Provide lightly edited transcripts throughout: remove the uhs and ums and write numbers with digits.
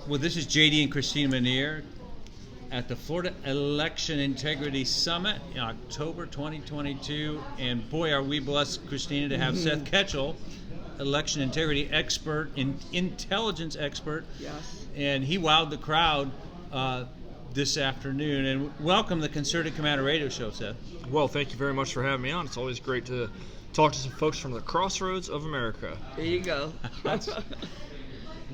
Well, this is JD and Christina Manier at the Florida Election Integrity Summit in October 2022. And boy, are we blessed, Christina, to have Seth Keshel, election integrity expert, intelligence expert. Yes. And he wowed the crowd this afternoon. And welcome to the Concerted Commander Radio Show, Seth. Well, thank you very much for having me on. It's always great to talk to some folks from the crossroads of America. There you go.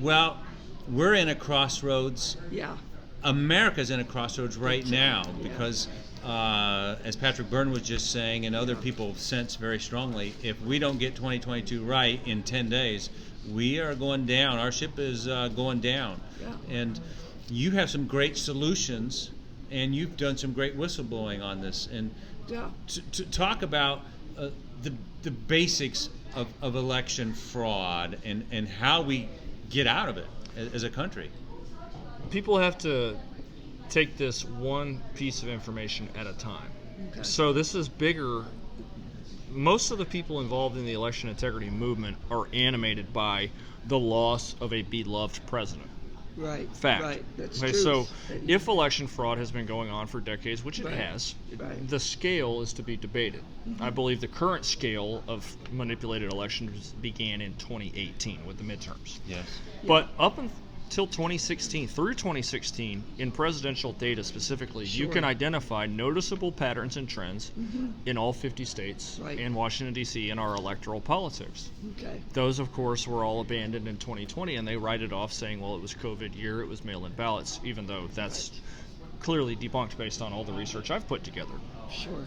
Well, we're in a crossroads. Yeah. America's in a crossroads right now because, as Patrick Byrne was just saying, and other people sense very strongly, if we don't get 2022 right in 10 days, we are going down. Our ship is going down. Yeah. And you have some great solutions, and you've done some great whistleblowing on this. And to talk about the basics of election fraud and how we get out of it as a country. People have to take this one piece of information at a time. Okay. So this is bigger. Most of the people involved in the election integrity movement are animated by the loss of a beloved president. Right. Fact. Right. That's okay, true. so if election fraud has been going on for decades, which it has, the scale is to be debated. I believe the current scale of manipulated elections began in 2018 with the midterms. Yes. But up until 2016, through 2016, in presidential data specifically, you can identify noticeable patterns and trends in all 50 states and Washington, D.C. in our electoral politics. Okay. Those, of course, were all abandoned in 2020, and they write it off saying, well, it was COVID year, it was mail-in ballots, even though that's clearly debunked based on all the research I've put together. Sure.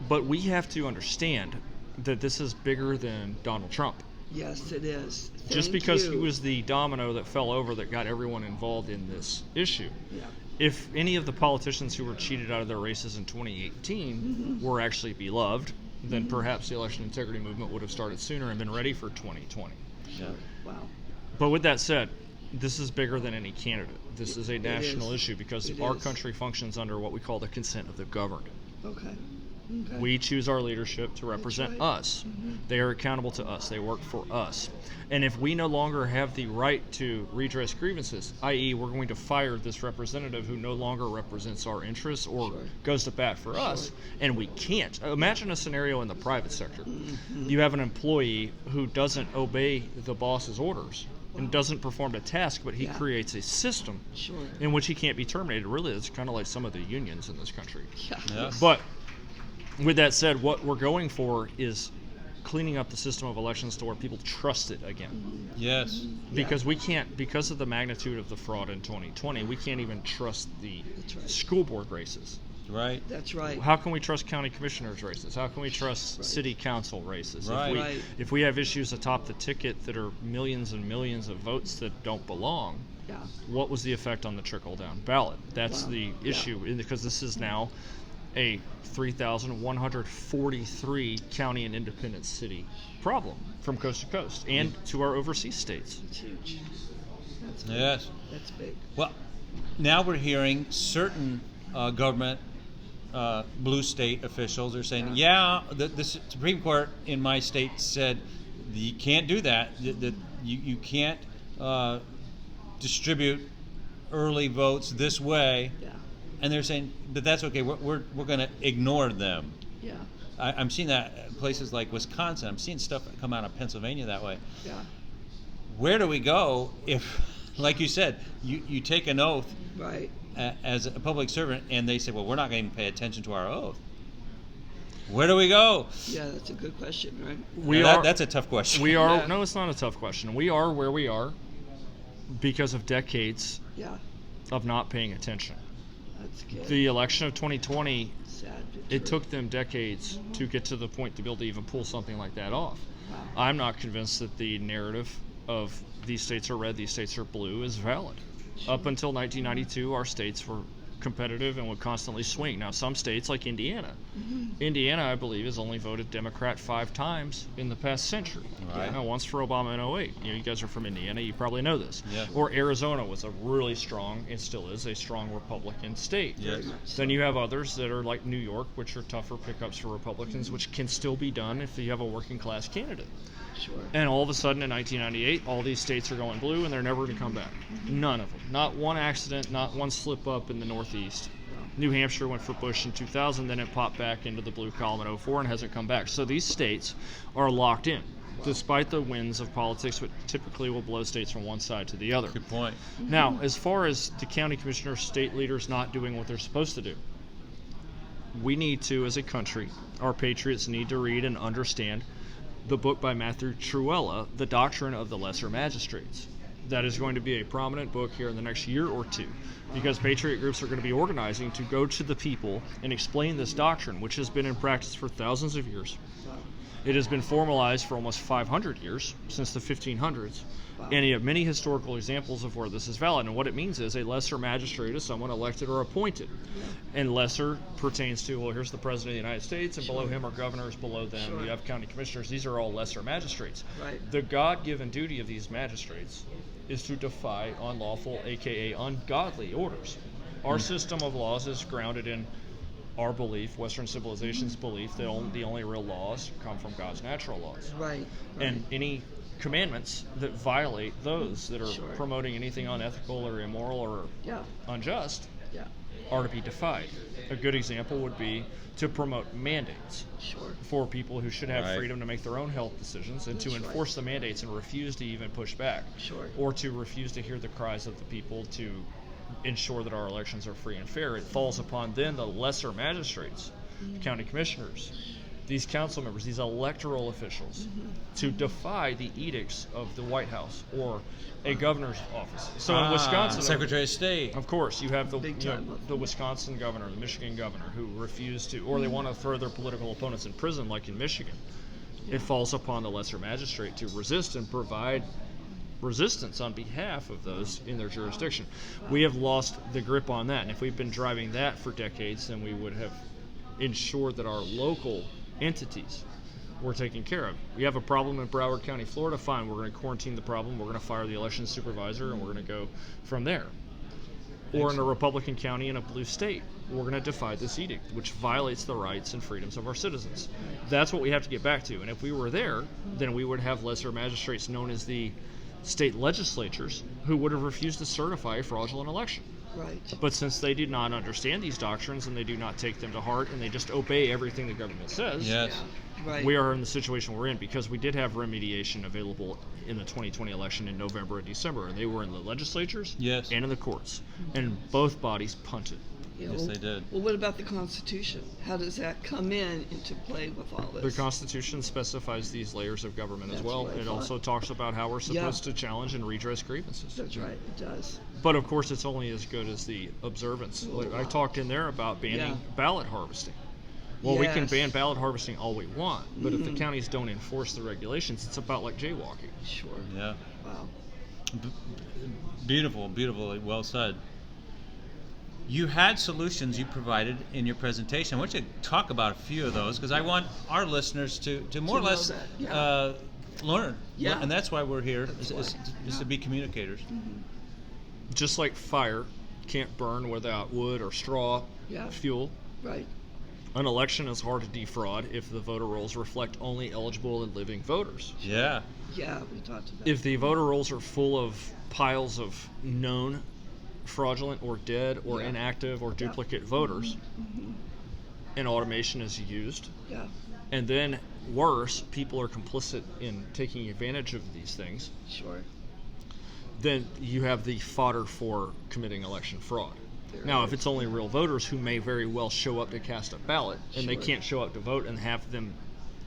But we have to understand that this is bigger than Donald Trump. Yes, it is. Just because he was the domino that fell over that got everyone involved in this issue. Yeah. If any of the politicians who were cheated out of their races in 2018 were actually beloved, then perhaps the election integrity movement would have started sooner and been ready for 2020. Sure. Wow. But with that said, this is bigger than any candidate. This is a national issue because our country functions under what we call the consent of the governed. Okay. We choose our leadership to represent us. They are accountable to us. They work for us. And if we no longer have the right to redress grievances, i.e. we're going to fire this representative who no longer represents our interests or goes to bat for us, and we can't. Imagine a scenario in the private sector. You have an employee who doesn't obey the boss's orders and doesn't perform a task, but he creates a system in which he can't be terminated. Really, it's kind of like some of the unions in this country. Yeah. But with that said, what we're going for is cleaning up the system of elections to where people trust it again. Yes. Because we can't, because of the magnitude of the fraud in 2020, we can't even trust the school board races. Right. That's right. How can we trust county commissioners' races? How can we trust city council races? Right. If we have issues atop the ticket that are millions and millions of votes that don't belong, what was the effect on the trickle-down ballot? That's the issue, because this is now a 3,143 county and independent city problem from coast to coast and to our overseas states. It's huge. That's big. Yes. That's big. Well, now we're hearing certain government blue state officials are saying, the Supreme Court in my state said you can't do that. You can't distribute early votes this way. Yeah. And they're saying, but that's okay. We're going to ignore them. Yeah. I'm seeing that in places like Wisconsin. I'm seeing stuff come out of Pennsylvania that way. Yeah. Where do we go if, like you said, you take an oath as a public servant, and they say, well, we're not going to even pay attention to our oath? Where do we go? Yeah, that's a good question, right? That's a tough question. We are no, it's not a tough question. We are where we are because of decades of not paying attention. That's good. The election of 2020, it took them decades to get to the point to be able to even pull something like that off. Wow. I'm not convinced that the narrative of these states are red, these states are blue is valid. Up until 1992, our states were competitive and would constantly swing. Now, some states like Indiana, I believe, has only voted Democrat 5 times in the past century. Right. Now, once for Obama in 08. You guys are from Indiana, you probably know this. Yeah. Or Arizona was a really strong, and still is, a strong Republican state. Yes. Then you have others that are like New York, which are tougher pickups for Republicans, which can still be done if you have a working class candidate. Sure. And all of a sudden in 1998, all these states are going blue and they're never going to come back. None of them. Not one accident, not one slip up in the Northeast. New Hampshire went for Bush in 2000, then it popped back into the blue column in 2004 and hasn't come back. So these states are locked in, despite the winds of politics, which typically will blow states from one side to the other. Good point. Now, as far as the county commissioners, state leaders not doing what they're supposed to do, we need to, as a country, our patriots need to read and understand the book by Matthew Truella, The Doctrine of the Lesser Magistrates. That is going to be a prominent book here in the next year or two, because patriot groups are going to be organizing to go to the people and explain this doctrine, which has been in practice for thousands of years. It has been formalized for almost 500 years, since the 1500s, and you have many historical examples of where this is valid. And what it means is a lesser magistrate is someone elected or appointed. And lesser pertains to, well, here's the President of the United States, and below him are governors, below them you have county commissioners. These are all lesser magistrates. Right. The God-given duty of these magistrates is to defy unlawful, aka ungodly orders. Our system of laws is grounded in our belief, Western civilization's belief, that the only real laws come from God's natural laws. Right. And any commandments that violate those that are Sure. promoting anything unethical or immoral or Yeah. unjust Yeah. are to be defied. A good example would be to promote mandates Sure. for people who should have Right. freedom to make their own health decisions, and to That's right. enforce the mandates and refuse to even push back, Sure. or to refuse to hear the cries of the people to ensure that our elections are free and fair. It falls upon then the lesser magistrates, county commissioners, these council members, these electoral officials, to defy the edicts of the White House or a governor's office. So in Wisconsin, Secretary of State. of course, you have Big time. the Wisconsin governor, the Michigan governor, who refuse to, or they want to throw their political opponents in prison, like in Michigan. It falls upon the lesser magistrate to resist and provide resistance on behalf of those in their jurisdiction. We have lost the grip on that, and if we've been driving that for decades, then we would have ensured that our local entities were taken care of. We have a problem in Broward County, Florida, fine, we're going to quarantine the problem, we're going to fire the election supervisor, and we're going to go from there. Or in a Republican county in a blue state, we're going to defy this edict, which violates the rights and freedoms of our citizens. That's what we have to get back to, and if we were there, then we would have lesser magistrates known as the state legislatures who would have refused to certify a fraudulent election. Right. But since they do not understand these doctrines and they do not take them to heart and they just obey everything the government says, Yes. Right. we are in the situation we're in because we did have remediation available in the 2020 election in November and December, and they were in the legislatures Yes. and in the courts, and both bodies punted. Yeah, Yes, well, they did. Well, what about the Constitution? How does that come into play with all The this? Constitution specifies these layers of government as That's well. what I It thought. also talks about how we're supposed to challenge and redress grievances. That's right. It does. But of course, it's only as good as the observance. Like I talked in there about banning Yeah. ballot harvesting. Well, we can Yes. ban ballot harvesting all we want, but if the counties don't enforce the regulations, it's about like jaywalking. Sure. Yeah. Wow. Beautiful, beautiful, well said. You had solutions you provided in your presentation. I want you to talk about a few of those because I want our listeners to more or know less that, yeah. learn. Yeah. And that's why we're here, That's is why. to be communicators. Just like fire can't burn without wood or straw Yeah. fuel, Right. an election is hard to defraud if the voter rolls reflect only eligible and living voters. Yeah. Yeah, we talked about If the voter rolls are full of piles of known fraudulent or dead or Yeah. inactive or duplicate voters, and automation is used, Yeah. and then worse, people are complicit in taking advantage of these things, Sure. then you have the fodder for committing election fraud. There Now, is. if it's only real voters who may very well show up to cast a ballot and they Sure. can't show up to vote and have them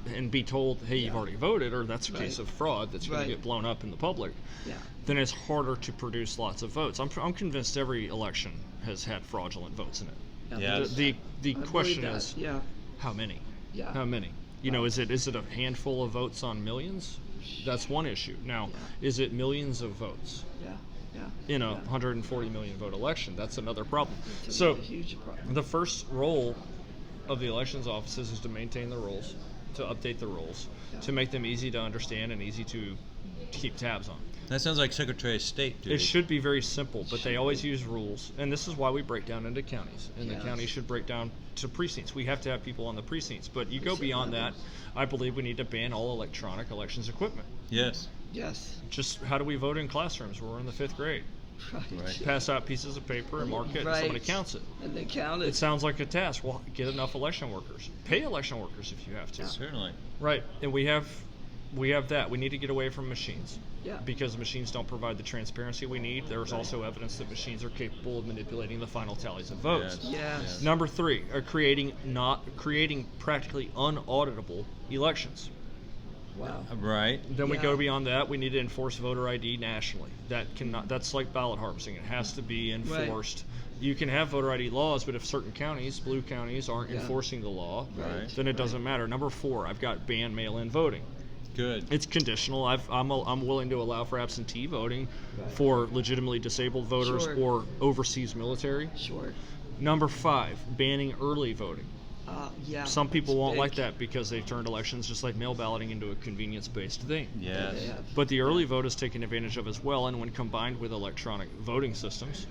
and be told, hey, you've Yeah. already voted, or that's a case Right. of fraud that's going Right. to get blown up in the public, Yeah. then it's harder to produce lots of votes. I'm convinced every election has had fraudulent votes in it. Yeah. Yes. The I believe question that. is, Yeah. how many? Yeah. How many? You know, is it a handful of votes on millions? That's one issue. Now, is it millions of votes Yeah. Yeah. in a Yeah. 140 million vote election? That's another problem. It's So, a huge problem. the first role of the elections offices is to maintain the rules, to update the rules, Yeah. to make them easy to understand and easy to keep tabs on. That sounds like Secretary of State duty. It should be very simple, but they always use rules, and this is why we break down into counties, and the counties should break down to precincts. We have to have people on the precincts, but you go beyond that, I believe we need to ban all electronic elections equipment. Yes. Yes. Just how do we vote in classrooms? We're in the 5th grade. Right. Pass out pieces of paper and mark it, and somebody counts it. And they count it. It sounds like a task. Well, get enough election workers. Pay election workers if you have to. Certainly. Right, and we have that. We need to get away from machines. Yeah. Because machines don't provide the transparency we need. There's also evidence that machines are capable of manipulating the final tallies of votes. Yes. Number 3, are creating practically unauditable elections. Wow. Right. Then we go beyond that. We need to enforce voter ID nationally. That's like ballot harvesting. It has to be enforced. You can have voter ID laws, but if certain counties, blue counties, aren't enforcing the law, then it doesn't matter. Number 4, I've got ban mail-in voting. Good. It's conditional. I'm willing to allow for absentee voting for legitimately disabled voters or overseas military. Sure. Number 5, banning early voting. Yeah. Some people won't like that because they've turned elections just like mail balloting into a convenience-based thing. Yes. But the early vote is taken advantage of as well, and when combined with electronic voting systems,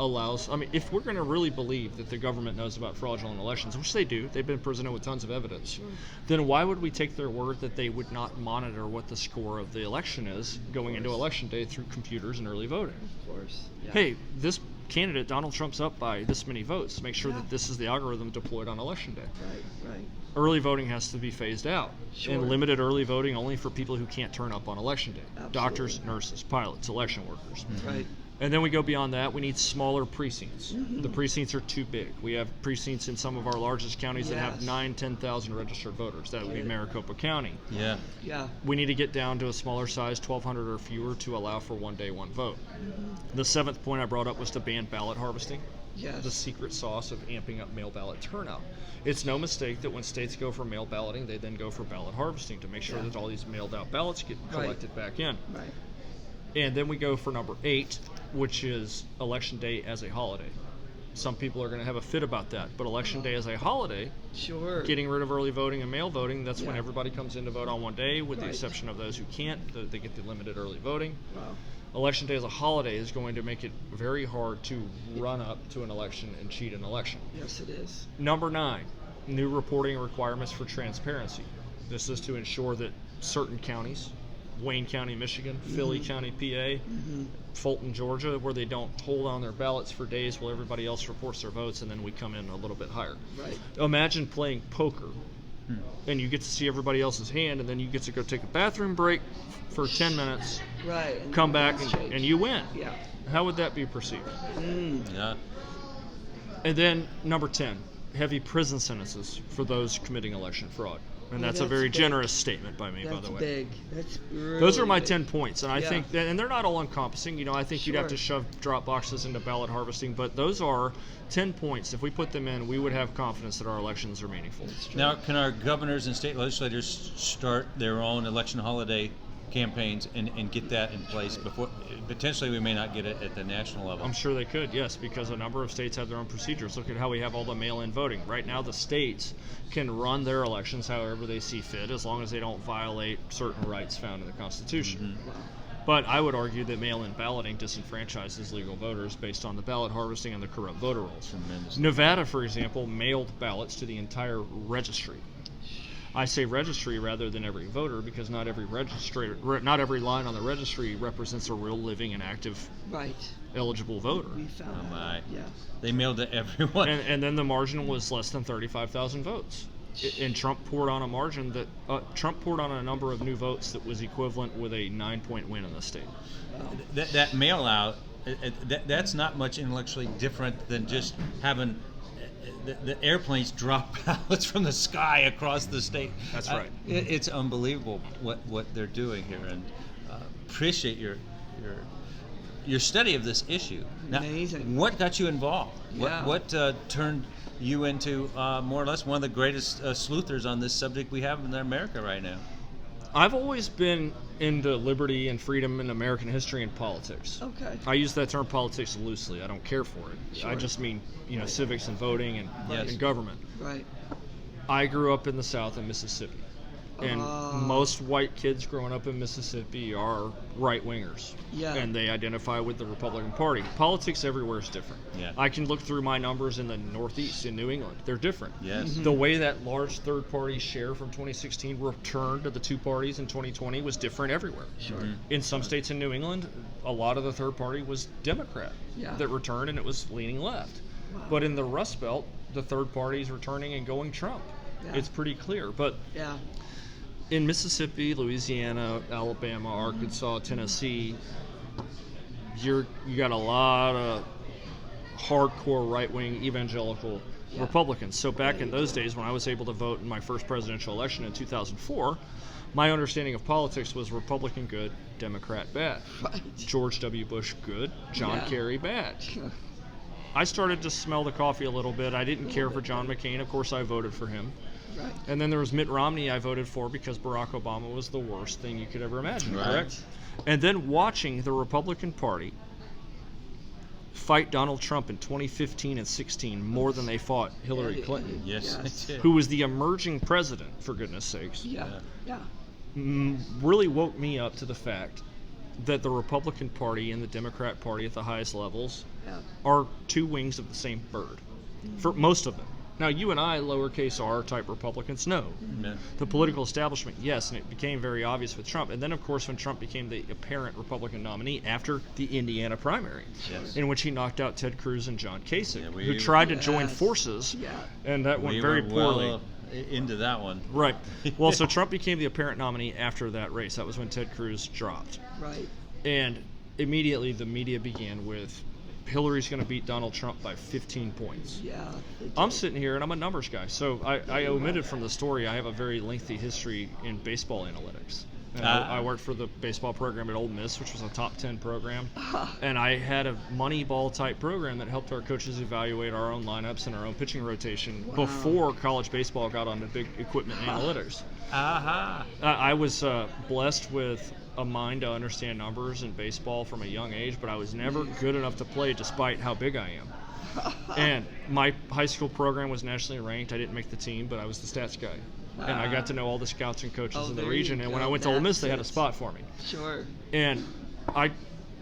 if we're going to really believe that the government knows about fraudulent elections, which they do, they've been presented with tons of evidence, then why would we take their word that they would not monitor what the score of the election is going into election day through computers and early voting? Of course. Yeah. Hey, this candidate, Donald Trump's up by this many votes. Make sure that this is the algorithm deployed on election day. Right. Early voting has to be phased out, and limited early voting only for people who can't turn up on election day. Absolutely. Doctors, nurses, pilots, election workers. Right. And then we go beyond that. We need smaller precincts. The precincts are too big. We have precincts in some of our largest counties that have 10,000 registered voters. That would be Maricopa County. Yeah. Yeah. We need to get down to a smaller size, 1,200 or fewer, to allow for one day, one vote. The 7th point I brought up was to ban ballot harvesting. Yes. The secret sauce of amping up mail ballot turnout. It's no mistake that when states go for mail balloting, they then go for ballot harvesting to make sure that all these mailed out ballots get collected back in. Right. And then we go for number 8, which is election day as a holiday. Some people are going to have a fit about that, but election day as a holiday, getting rid of early voting and mail voting, that's when everybody comes in to vote on one day, with the exception of those who can't. They get the limited early voting. Wow. Election day as a holiday is going to make it very hard to run up to an election and cheat an election. Yes, it is. Number 9, new reporting requirements for transparency. This is to ensure that certain counties, Wayne County, Michigan, Philly County, PA, Fulton, Georgia, where they don't hold on their ballots for days while everybody else reports their votes, and then we come in a little bit higher. Right. Imagine playing poker, and you get to see everybody else's hand, and then you get to go take a bathroom break for 10 minutes, Right. And come back, and you win. Yeah. How would that be perceived? Yeah. And then number 10, heavy prison sentences for those committing election fraud. And that's a very generous statement by me, by the way. That's big. That's really Those are my big. 10 points, and I think that, and they're not all encompassing. I think you'd have to shove drop boxes into ballot harvesting, but those are 10 points. If we put them in, we would have confidence that our elections are meaningful. Now, can our governors and state legislators start their own election holiday campaigns and get that in place before? Potentially, we may not get it at the national level. I'm sure they could, yes, because a number of states have their own procedures. Look at how we have all the mail-in voting. Right now, the states can run their elections however they see fit, as long as they don't violate certain rights found in the Constitution. But I would argue that mail-in balloting disenfranchises legal voters based on the ballot harvesting and the corrupt voter rolls. Nevada, for example, mailed ballots to the entire registry. I say registry rather than every voter because not every line on the registry represents a real living and active eligible voter. We found that. Yeah. They mailed to everyone. And then the margin was less than 35,000 votes. And Trump poured on a margin Trump poured on a number of new votes that was equivalent with a 9-point win in the state. That mail out, that's not much intellectually different than just having the airplanes drop ballots from the sky across the state. That's right. It's unbelievable what they're doing here, and appreciate your study of this issue. Now, amazing. What got you involved? Yeah. What turned you into more or less one of the greatest sleuthers on this subject we have in America right now? I've always been into liberty and freedom in American history and politics. Okay. I use that term politics loosely. I don't care for it. Sure. I just mean, civics and voting and Yes. government. Right. I grew up in the South in Mississippi. And most white kids growing up in Mississippi are right-wingers. Yeah. And they identify with the Republican Party. Politics everywhere is different. Yeah. I can look through my numbers in the Northeast, in New England. They're different. Yes. The way that large third-party share from 2016 returned to the two parties in 2020 was different everywhere. Sure. In some states in New England, a lot of the third party was Democrat that returned, and it was leaning left. Wow. But in the Rust Belt, the third party is returning and going Trump. Yeah. It's pretty clear. But in Mississippi, Louisiana, Alabama, Arkansas, Tennessee, you got a lot of hardcore right-wing evangelical Republicans. So back in those days, when I was able to vote in my first presidential election in 2004, my understanding of politics was Republican good, Democrat bad. Right. George W. Bush good, John Kerry bad. I started to smell the coffee a little bit. I didn't care for John McCain. Of course, I voted for him. Right. And then there was Mitt Romney I voted for because Barack Obama was the worst thing you could ever imagine, correct? And then watching the Republican Party fight Donald Trump in 2015 and 16 more than they fought Hillary Clinton, Yes. who was the emerging president, for goodness sakes, really woke me up to the fact that the Republican Party and the Democrat Party at the highest levels are two wings of the same bird, for most of them. Now, you and I, lowercase r type Republicans, no. The political establishment, yes, and it became very obvious with Trump. And then, of course, when Trump became the apparent Republican nominee after the Indiana primary, in which he knocked out Ted Cruz and John Kasich, who tried to join forces, and that went very poorly. Well into that one. Right. Well, so Trump became the apparent nominee after that race. That was when Ted Cruz dropped. Right. And immediately the media began with, Hillary's going to beat Donald Trump by 15 points. Yeah. I'm sitting here and I'm a numbers guy, so I omitted from the story I have a very lengthy history in baseball analytics. And I worked for the baseball program at Ole Miss, which was a top 10 program. And I had a Moneyball type program that helped our coaches evaluate our own lineups and our own pitching rotation before college baseball got onto big equipment analytics. I was blessed with a mind to understand numbers in baseball from a young age, but I was never good enough to play despite how big I am. And my high school program was nationally ranked. I didn't make the team, but I was the stats guy. And I got to know all the scouts and coaches in the region. And when I went to Ole Miss, they had a spot for me. Sure. And I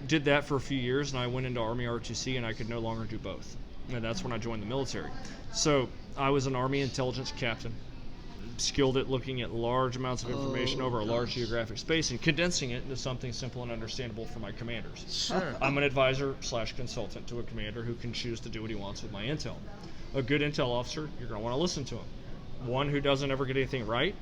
did that for a few years, and I went into Army ROTC, and I could no longer do both. And that's when I joined the military. So I was an Army intelligence captain, skilled at looking at large amounts of information over a large geographic space and condensing it into something simple and understandable for my commanders. Sure. I'm an advisor / consultant to a commander who can choose to do what he wants with my intel. A good intel officer, you're going to want to listen to him. One who doesn't ever get anything right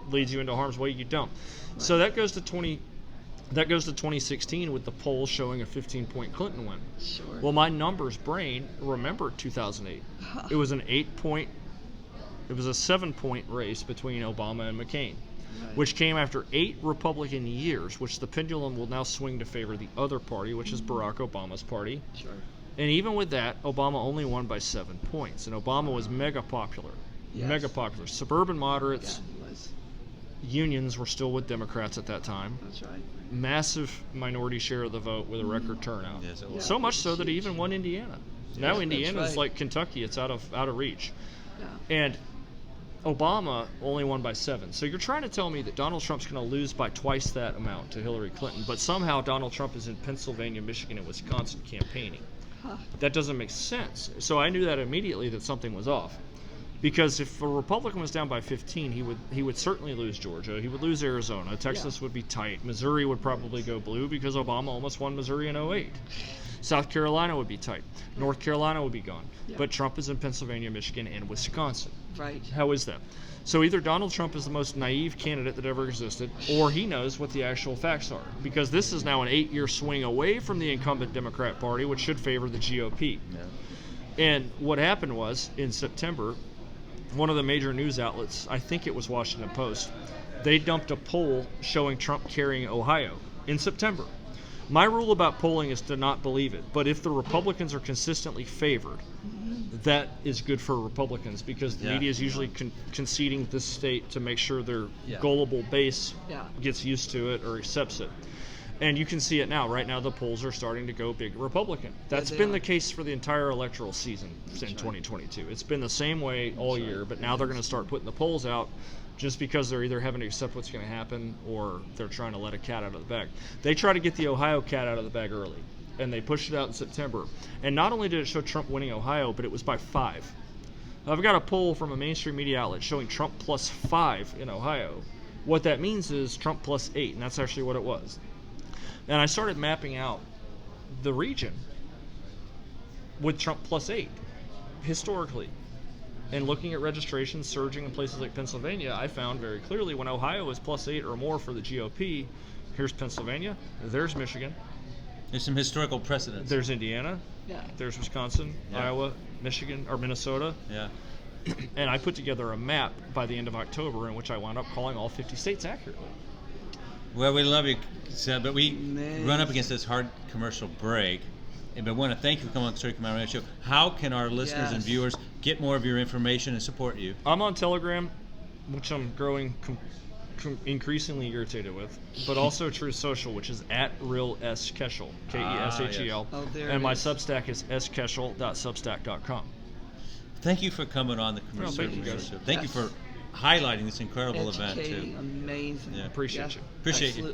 leads you into harm's way. You don't. Right. So that goes to 2016 with the polls showing a 15-point Clinton win. Sure. Well, my numbers brain remembered 2008. It was an 7-point race between Obama and McCain, which came after 8 Republican years, which the pendulum will now swing to favor the other party, which is Barack Obama's party. Sure. And even with that, Obama only won by 7 points, and Obama was mega popular. Mega popular. Suburban moderates, unions were still with Democrats at that time. That's right. Massive minority share of the vote with a record turnout. Yes, it was. So much so that he even won Indiana. Now Indiana is like Kentucky; it's out of reach. And Obama only won by 7. So you're trying to tell me that Donald Trump's going to lose by twice that amount to Hillary Clinton, but somehow Donald Trump is in Pennsylvania, Michigan, and Wisconsin campaigning. That doesn't make sense. So I knew that immediately that something was off. Because if a Republican was down by 15, he would certainly lose Georgia. He would lose Arizona. Texas would be tight. Missouri would probably go blue because Obama almost won Missouri in 2008. South Carolina would be tight. North Carolina would be gone. But Trump is in Pennsylvania, Michigan, and Wisconsin. Right. How is that? So either Donald Trump is the most naive candidate that ever existed, or he knows what the actual facts are. Because this is now an 8-year swing away from the incumbent Democrat Party, which should favor the GOP. And what happened was, in September, one of the major news outlets, I think it was Washington Post, they dumped a poll showing Trump carrying Ohio in September. My rule about polling is to not believe it, but if the Republicans are consistently favored, that is good for Republicans because the media is usually conceding this state to make sure their gullible base gets used to it or accepts it. And you can see it now. Right now, the polls are starting to go big Republican. That's been the case for the entire electoral season in 2022. It's been the same way all year, but now they're going to start putting the polls out just because they're either having to accept what's going to happen or they're trying to let a cat out of the bag. They try to get the Ohio cat out of the bag early, and they pushed it out in September. And not only did it show Trump winning Ohio, but it was by 5. I've got a poll from a mainstream media outlet showing Trump plus 5 in Ohio. What that means is Trump plus 8, and that's actually what it was. And I started mapping out the region with Trump plus 8 historically. And looking at registrations surging in places like Pennsylvania, I found very clearly when Ohio is plus 8 or more for the GOP, here's Pennsylvania, there's Michigan. There's some historical precedents. There's Indiana. Yeah. There's Wisconsin, Iowa, Michigan, or Minnesota. Yeah. And I put together a map by the end of October in which I wound up calling all 50 states accurately. Well, we love you, Seth, but we run up against this hard commercial break. But I want to thank you for coming on the Story Command Radio Show. How can our listeners and viewers get more of your information and support you? I'm on Telegram, which I'm growing increasingly irritated with, but also Truth Social, which is at Real S Keshel, Keshel. Yes. Oh, there And it my is. Substack is skeshel.substack.com. Thank you for coming on the Commercial thank you, Radio guys. Show. Thank you for highlighting this incredible event, Educating, too. amazing. Yeah. Appreciate you. Appreciate you. Absolutely.